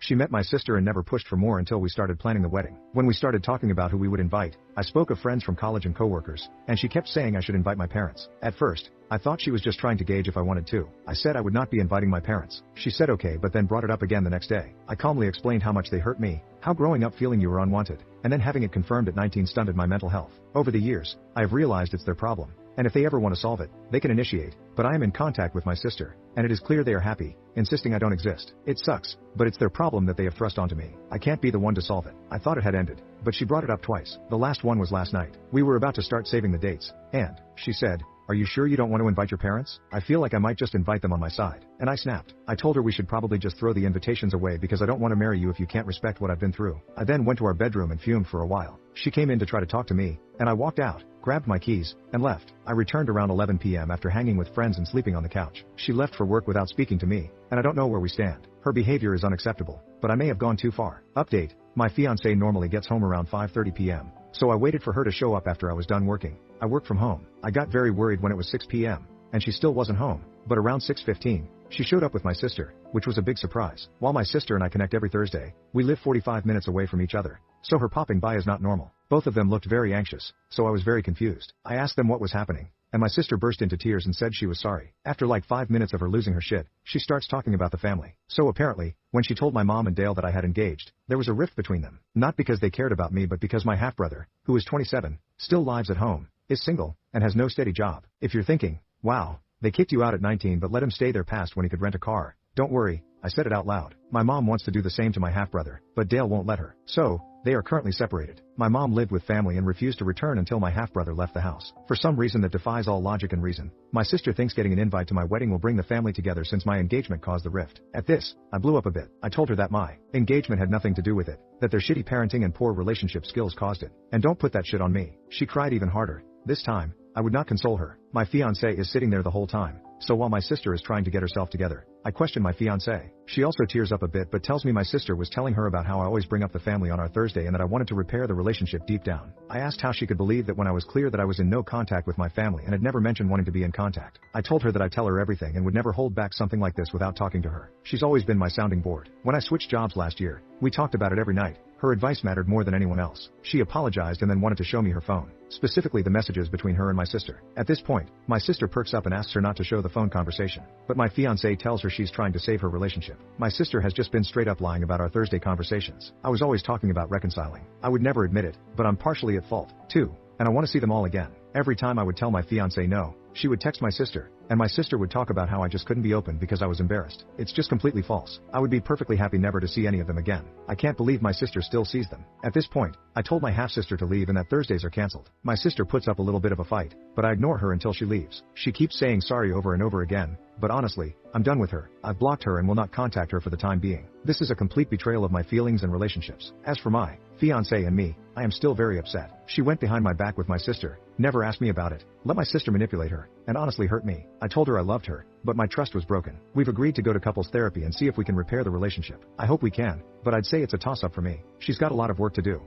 She met my sister and never pushed for more until we started planning the wedding. When we started talking about who we would invite, I spoke of friends from college and coworkers, and she kept saying I should invite my parents. At first, I thought she was just trying to gauge if I wanted to. I said I would not be inviting my parents. She said okay, but then brought it up again the next day. I calmly explained how much they hurt me, how growing up feeling you were unwanted, and then having it confirmed at 19 stunted my mental health. Over the years, I have realized it's their problem, and if they ever want to solve it, they can initiate, but I am in contact with my sister, and it is clear they are happy, insisting I don't exist. It sucks, but it's their problem that they have thrust onto me. I can't be the one to solve it. I thought it had ended, but she brought it up twice. The last one was last night. We were about to start saving the dates, and she said, "Are you sure you don't want to invite your parents? I feel like I might just invite them on my side." And I snapped. I told her we should probably just throw the invitations away because I don't want to marry you if you can't respect what I've been through. I then went to our bedroom and fumed for a while. She came in to try to talk to me, and I walked out, grabbed my keys, and left. I returned around 11 p.m. after hanging with friends and sleeping on the couch. She left for work without speaking to me, and I don't know where we stand. Her behavior is unacceptable, but I may have gone too far. Update: my fiancé normally gets home around 5:30 p.m., so I waited for her to show up after I was done working. I work from home. I got very worried when it was 6 p.m., and she still wasn't home, but around 6:15, she showed up with my sister, which was a big surprise. While my sister and I connect every Thursday, we live 45 minutes away from each other, so her popping by is not normal. Both of them looked very anxious, so I was very confused. I asked them what was happening, and my sister burst into tears and said she was sorry. After like 5 minutes of her losing her shit, she starts talking about the family. So apparently, when she told my mom and Dale that I had engaged, there was a rift between them. Not because they cared about me but because my half-brother, who is 27, still lives at home, is single, and has no steady job. If you're thinking, wow, they kicked you out at 19 but let him stay there past when he could rent a car, don't worry, I said it out loud. My mom wants to do the same to my half-brother, but Dale won't let her. So, they are currently separated. My mom lived with family and refused to return until my half-brother left the house. For some reason that defies all logic and reason, my sister thinks getting an invite to my wedding will bring the family together since my engagement caused the rift. At this, I blew up a bit. I told her that my engagement had nothing to do with it, that their shitty parenting and poor relationship skills caused it. And don't put that shit on me. She cried even harder. This time, I would not console her. My fiancé is sitting there the whole time, so while my sister is trying to get herself together, I question my fiancé. She also tears up a bit but tells me my sister was telling her about how I always bring up the family on our Thursday and that I wanted to repair the relationship deep down. I asked how she could believe that when I was clear that I was in no contact with my family and had never mentioned wanting to be in contact. I told her that I tell her everything and would never hold back something like this without talking to her. She's always been my sounding board. When I switched jobs last year, we talked about it every night. Her advice mattered more than anyone else. She apologized and then wanted to show me her phone, specifically the messages between her and my sister. At this point, my sister perks up and asks her not to show the phone conversation, but my fiancé tells her she's trying to save her relationship. My sister has just been straight up lying about our Thursday conversations. I was always talking about reconciling. I would never admit it, but I'm partially at fault, too, and I want to see them all again. Every time I would tell my fiancé no, she would text my sister, and my sister would talk about how I just couldn't be open because I was embarrassed. It's just completely false. I would be perfectly happy never to see any of them again. I can't believe my sister still sees them. At this point, I told my half-sister to leave and that Thursdays are canceled. My sister puts up a little bit of a fight, but I ignore her until she leaves. She keeps saying sorry over and over again, but honestly, I'm done with her. I've blocked her and will not contact her for the time being. This is a complete betrayal of my feelings and relationships. As for my fiancé and me, I am still very upset. She went behind my back with my sister, never asked me about it, let my sister manipulate her, and honestly hurt me. I told her I loved her, but my trust was broken. We've agreed to go to couples therapy and see if we can repair the relationship. I hope we can, but I'd say it's a toss-up for me. She's got a lot of work to do.